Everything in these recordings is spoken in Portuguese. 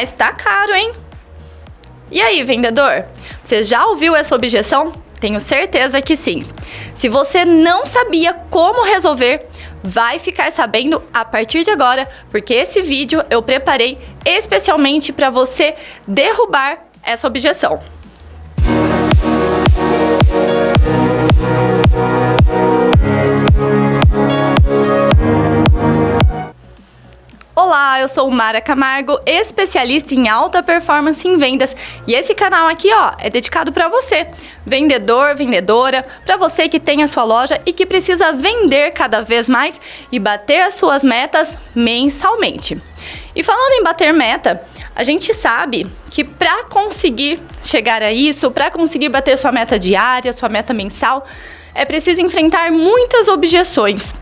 mas tá caro, hein? E aí, vendedor? Você já ouviu essa objeção? Tenho certeza que sim. Se você não sabia como resolver, vai ficar sabendo a partir de agora, porque esse vídeo eu preparei especialmente para você derrubar essa objeção. Olá, eu sou Mara Camargo, especialista em alta performance em vendas, e esse canal aqui, ó, é dedicado para você, vendedor, vendedora, para você que tem a sua loja e que precisa vender cada vez mais e bater as suas metas mensalmente. E falando em bater meta, a gente sabe que para conseguir chegar a isso, para conseguir bater sua meta diária, sua meta mensal, é preciso enfrentar muitas objeções.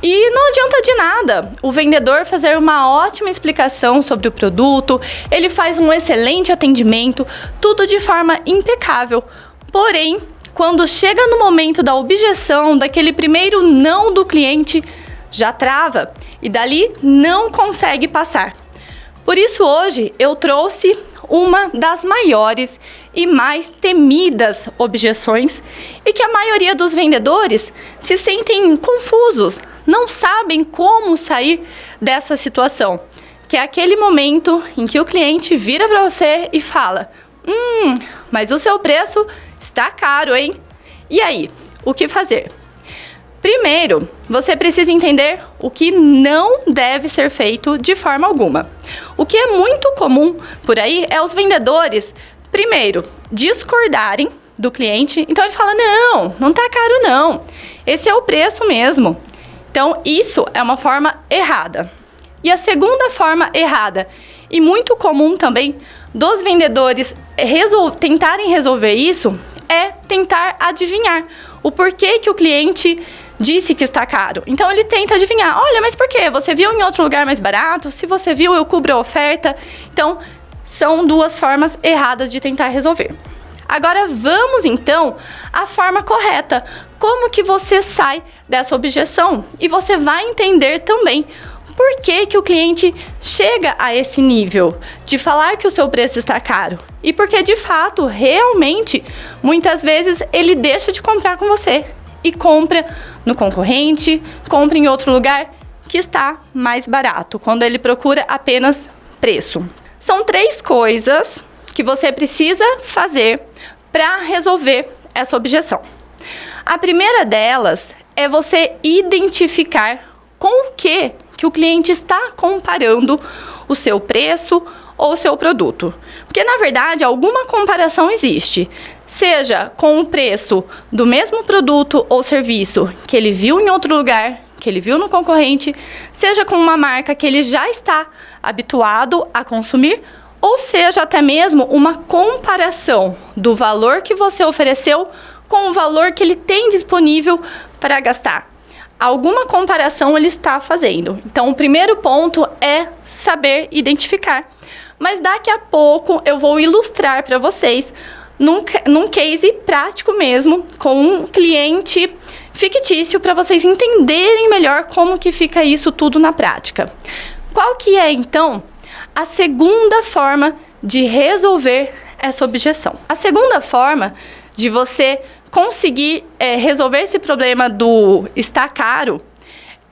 E não adianta de nada o vendedor fazer uma ótima explicação sobre o produto, ele faz um excelente atendimento, tudo de forma impecável. Porém, quando chega no momento da objeção, daquele primeiro não do cliente, já trava e dali não consegue passar. Por isso hoje eu trouxe uma das maiores e mais temidas objeções e que a maioria dos vendedores se sentem confusos, não sabem como sair dessa situação, que é aquele momento em que o cliente vira para você e fala: mas o seu preço está caro, hein? E aí, o que fazer? Primeiro, você precisa entender o que não deve ser feito de forma alguma. O que é muito comum por aí é os vendedores, primeiro, discordarem do cliente. Então ele fala: não tá caro não, esse é o preço mesmo. Então isso é uma forma errada. E a segunda forma errada, e muito comum também, dos vendedores tentarem resolver isso, é tentar adivinhar o porquê que o cliente disse que está caro. Então ele tenta adivinhar: olha, mas por quê? Você viu em outro lugar mais barato? Se você viu, eu cubro a oferta. Então, são duas formas erradas de tentar resolver. Agora vamos então à forma correta. Como que você sai dessa objeção? E você vai entender também por que que o cliente chega a esse nível de falar que o seu preço está caro. E porque de fato, realmente, muitas vezes ele deixa de comprar com você e compra no concorrente, compra em outro lugar que está mais barato, quando ele procura apenas preço. São 3 coisas que você precisa fazer para resolver essa objeção. A primeira delas é você identificar com o que o cliente está comparando o seu preço ou o seu produto. Porque, na verdade, alguma comparação existe. Seja com o preço do mesmo produto ou serviço que ele viu em outro lugar, que ele viu no concorrente, seja com uma marca que ele já está habituado a consumir, ou seja até mesmo uma comparação do valor que você ofereceu com o valor que ele tem disponível para gastar. Alguma comparação ele está fazendo. Então, o primeiro ponto é saber identificar. Mas daqui a pouco eu vou ilustrar para vocês num case prático mesmo, com um cliente fictício, para vocês entenderem melhor como que fica isso tudo na prática. Qual que é, então, a segunda forma de resolver essa objeção? A segunda forma de você conseguir resolver esse problema do está caro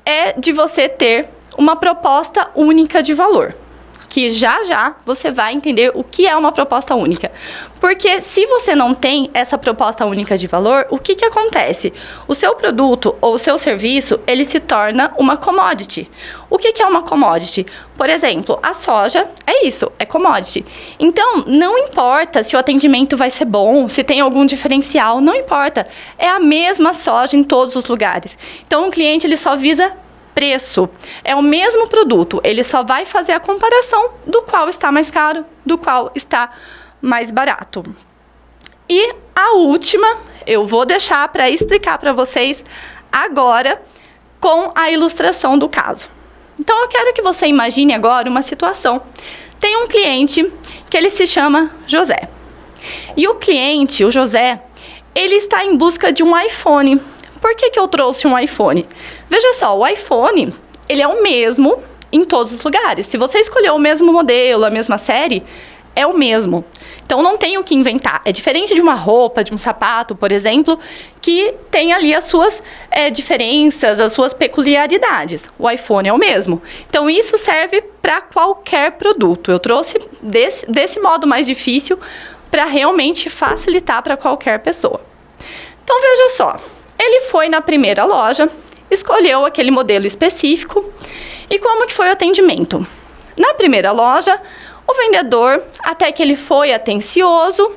é de você ter uma proposta única de valor. Que já você vai entender o que é uma proposta única. Porque se você não tem essa proposta única de valor, o que acontece? O seu produto ou o seu serviço, ele se torna uma commodity. O que é uma commodity? Por exemplo, a soja é isso, é commodity. Então, não importa se o atendimento vai ser bom, se tem algum diferencial, não importa. É a mesma soja em todos os lugares. Então, o cliente ele só visa preço. É o mesmo produto, ele só vai fazer a comparação do qual está mais caro, do qual está mais barato. E a última, eu vou deixar para explicar para vocês agora com a ilustração do caso. Então, eu quero que você imagine agora uma situação. Tem um cliente que ele se chama José. E o cliente, o José, ele está em busca de um iPhone. Por que eu trouxe um iPhone? Veja só, o iPhone, ele é o mesmo em todos os lugares. Se você escolheu o mesmo modelo, a mesma série, é o mesmo. Então, não tem o que inventar. É diferente de uma roupa, de um sapato, por exemplo, que tem ali as suas diferenças, as suas peculiaridades. O iPhone é o mesmo. Então, isso serve para qualquer produto. Eu trouxe desse modo mais difícil para realmente facilitar para qualquer pessoa. Então, veja só. Ele foi na primeira loja, escolheu aquele modelo específico. E como que foi o atendimento? Na primeira loja, o vendedor, até que ele foi atencioso,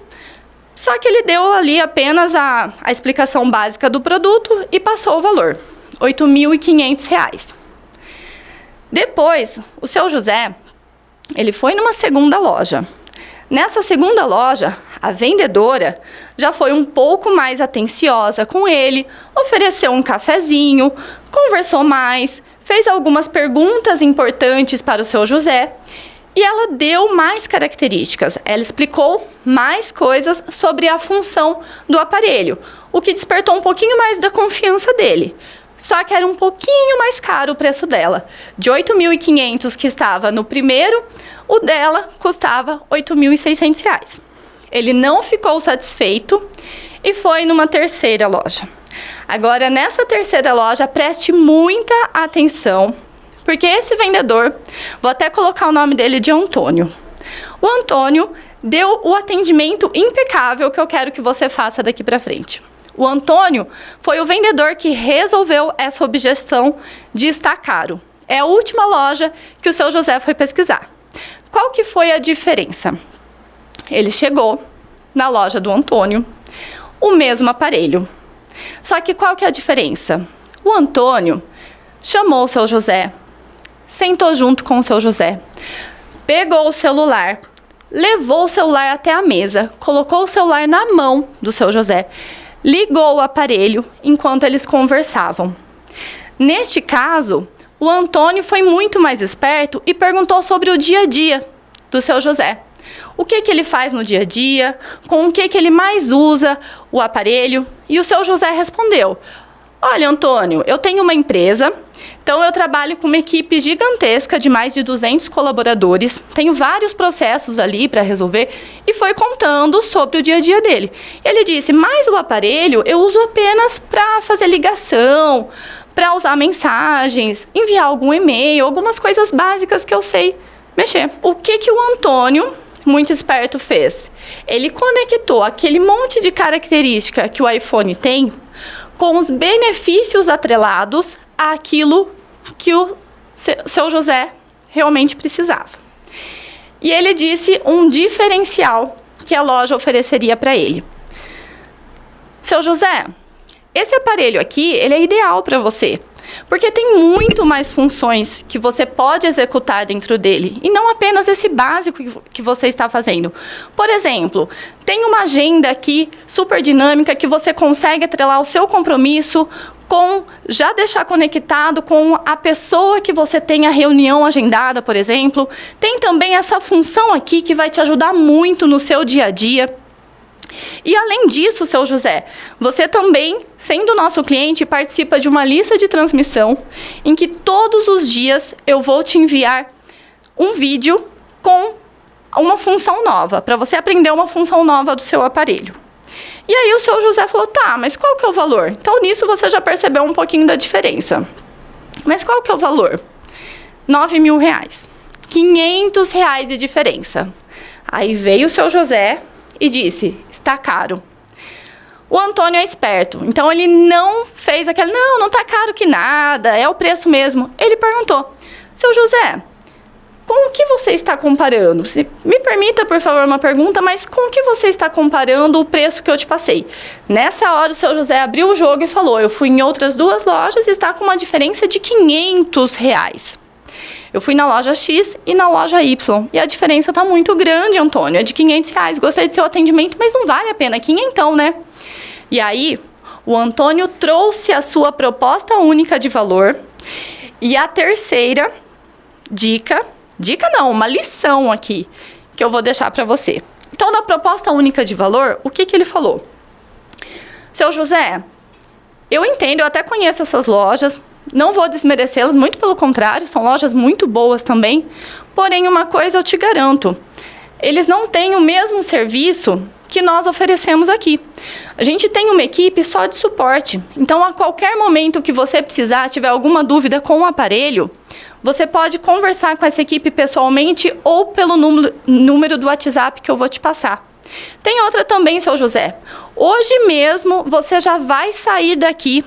só que ele deu ali apenas a explicação básica do produto e passou o valor, R$ 8.500. Depois, o seu José, ele foi numa segunda loja. Nessa segunda loja, a vendedora já foi um pouco mais atenciosa com ele, ofereceu um cafezinho, conversou mais, fez algumas perguntas importantes para o seu José. E ela deu mais características, ela explicou mais coisas sobre a função do aparelho, o que despertou um pouquinho mais da confiança dele. Só que era um pouquinho mais caro o preço dela. De R$ 8.500 que estava no primeiro, o dela custava R$ 8.600. Ele não ficou satisfeito e foi numa terceira loja. Agora, nessa terceira loja, preste muita atenção, porque esse vendedor, vou até colocar o nome dele de Antônio. O Antônio deu o atendimento impecável que eu quero que você faça daqui para frente. O Antônio foi o vendedor que resolveu essa objeção de estar caro. É a última loja que o seu José foi pesquisar. Qual que foi a diferença? Ele chegou na loja do Antônio, o mesmo aparelho. Só que qual que é a diferença? O Antônio chamou o seu José, sentou junto com o seu José, pegou o celular, levou o celular até a mesa, colocou o celular na mão do seu José, ligou o aparelho enquanto eles conversavam. Neste caso, o Antônio foi muito mais esperto e perguntou sobre o dia a dia do seu José. O que ele faz no dia a dia, com o que ele mais usa o aparelho. E o seu José respondeu: olha, Antônio, eu tenho uma empresa, então eu trabalho com uma equipe gigantesca de mais de 200 colaboradores, tenho vários processos ali para resolver, e foi contando sobre o dia a dia dele. Ele disse: mas o aparelho eu uso apenas para fazer ligação, para usar mensagens, enviar algum e-mail, algumas coisas básicas que eu sei mexer. O que o Antônio, muito esperto, fez? Ele conectou aquele monte de característica que o iPhone tem com os benefícios atrelados àquilo que o seu José realmente precisava. E ele disse um diferencial que a loja ofereceria para ele. Seu José, esse aparelho aqui, ele é ideal para você, porque tem muito mais funções que você pode executar dentro dele, e não apenas esse básico que você está fazendo. Por exemplo, tem uma agenda aqui super dinâmica que você consegue atrelar o seu compromisso com já deixar conectado com a pessoa que você tem a reunião agendada, por exemplo. Tem também essa função aqui que vai te ajudar muito no seu dia a dia. E além disso, seu José, você também, sendo nosso cliente, participa de uma lista de transmissão em que todos os dias eu vou te enviar um vídeo com uma função nova, para você aprender uma função nova do seu aparelho. E aí o seu José falou: tá, mas qual que é o valor? Então nisso você já percebeu um pouquinho da diferença. Mas qual que é o valor? R$9.000. R$500 de diferença. Aí veio o seu José e disse: está caro. O Antônio é esperto, então ele não fez aquele: não tá caro que nada, é o preço mesmo. Ele perguntou: seu José, com o que você está comparando? Me permita, por favor, uma pergunta, mas com o que você está comparando o preço que eu te passei? Nessa hora, o seu José abriu o jogo e falou: eu fui em outras duas lojas e está com uma diferença de R$500. Eu fui na loja X e na loja Y. E a diferença está muito grande, Antônio. É de R$500. Gostei do seu atendimento, mas não vale a pena. Quinhentão, né? E aí, o Antônio trouxe a sua proposta única de valor. E a terceira dica não, uma lição aqui, que eu vou deixar para você. Então, na proposta única de valor, o que ele falou? Seu José, eu entendo, eu até conheço essas lojas, Não vou desmerecê-las, muito pelo contrário, são lojas muito boas também. Porém, uma coisa eu te garanto, eles não têm o mesmo serviço que nós oferecemos aqui. A gente tem uma equipe só de suporte. Então, a qualquer momento que você precisar, tiver alguma dúvida com o aparelho, você pode conversar com essa equipe pessoalmente ou pelo número do WhatsApp que eu vou te passar. Tem outra também, seu José. Hoje mesmo você já vai sair daqui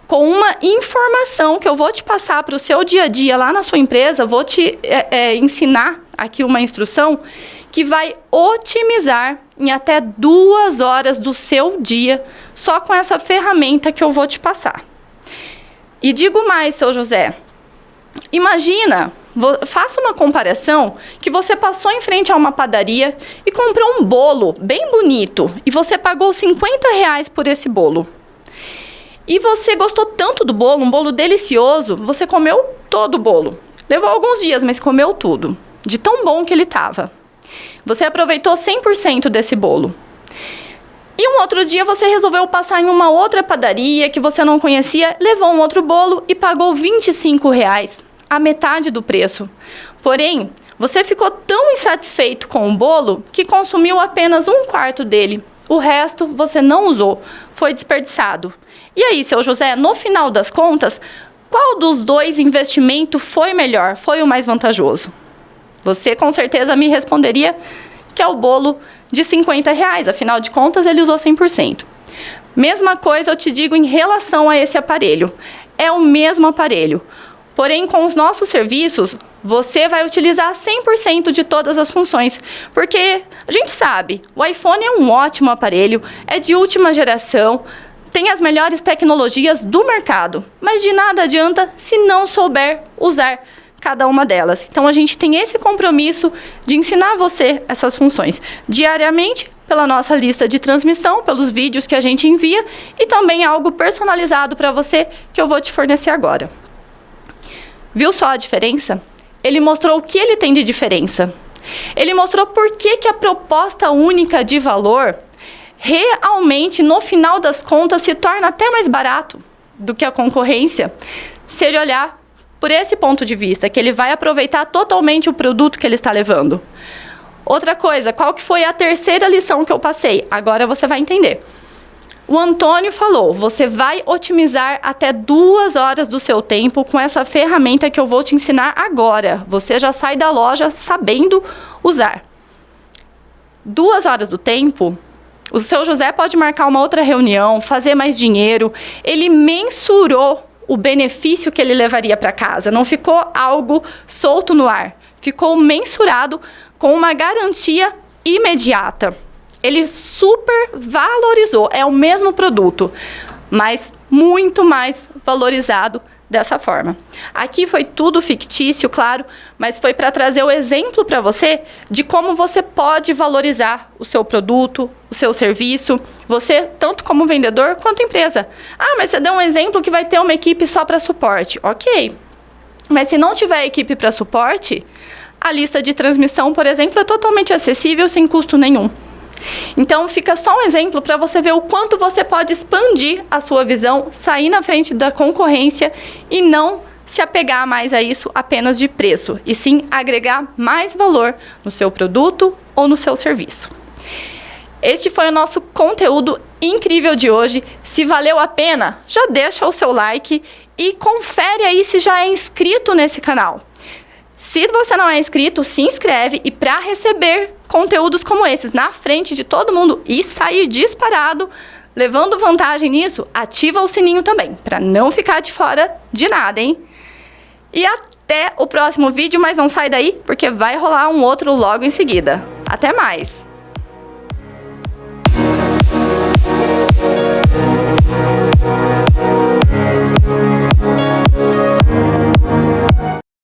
com uma informação que eu vou te passar para o seu dia a dia lá na sua empresa. Vou te ensinar aqui uma instrução que vai otimizar em até 2 horas do seu dia só com essa ferramenta que eu vou te passar. E digo mais, seu José. Imagina, faça uma comparação que você passou em frente a uma padaria e comprou um bolo bem bonito e você pagou R$50 por esse bolo. E você gostou tanto do bolo, um bolo delicioso, você comeu todo o bolo. Levou alguns dias, mas comeu tudo, de tão bom que ele estava. Você aproveitou 100% desse bolo. E um outro dia você resolveu passar em uma outra padaria que você não conhecia, levou um outro bolo e pagou R$25, a metade do preço. Porém, você ficou tão insatisfeito com o bolo que consumiu apenas 1/4 dele. O resto você não usou, foi desperdiçado. E aí, seu José, no final das contas, qual dos dois investimentos foi melhor, foi o mais vantajoso? Você com certeza me responderia que é o bolo de R$50, afinal de contas ele usou 100%. Mesma coisa eu te digo em relação a esse aparelho. É o mesmo aparelho, porém com os nossos serviços você vai utilizar 100% de todas as funções, porque a gente sabe, o iPhone é um ótimo aparelho, é de última geração, tem as melhores tecnologias do mercado, mas de nada adianta se não souber usar cada uma delas. Então, a gente tem esse compromisso de ensinar você essas funções diariamente pela nossa lista de transmissão, pelos vídeos que a gente envia e também algo personalizado para você que eu vou te fornecer agora. Viu só a diferença? Ele mostrou o que ele tem de diferença. Ele mostrou por que a proposta única de valor realmente, no final das contas, se torna até mais barato do que a concorrência, se ele olhar por esse ponto de vista, que ele vai aproveitar totalmente o produto que ele está levando. Outra coisa, qual que foi a terceira lição que eu passei? Agora você vai entender. O Antônio falou, você vai otimizar até 2 horas do seu tempo com essa ferramenta que eu vou te ensinar agora. Você já sai da loja sabendo usar. 2 horas do tempo, o seu José pode marcar uma outra reunião, fazer mais dinheiro. Ele mensurou o benefício que ele levaria para casa. Não ficou algo solto no ar. Ficou mensurado com uma garantia imediata. Ele super valorizou. É o mesmo produto, mas muito mais valorizado dessa forma. Aqui foi tudo fictício, claro, mas foi para trazer o exemplo para você de como você pode valorizar o seu produto, o seu serviço, você tanto como vendedor quanto empresa. Ah, mas você deu um exemplo que vai ter uma equipe só para suporte. Ok, mas se não tiver equipe para suporte, a lista de transmissão, por exemplo, é totalmente acessível sem custo nenhum. Então, fica só um exemplo para você ver o quanto você pode expandir a sua visão, sair na frente da concorrência e não se apegar mais a isso apenas de preço, e sim agregar mais valor no seu produto ou no seu serviço. Este foi o nosso conteúdo incrível de hoje. Se valeu a pena, já deixa o seu like e confere aí se já é inscrito nesse canal. Se você não é inscrito, se inscreve e para receber conteúdos como esses na frente de todo mundo e sair disparado, levando vantagem nisso, ativa o sininho também, para não ficar de fora de nada, hein? E até o próximo vídeo, mas não sai daí, porque vai rolar um outro logo em seguida. Até mais!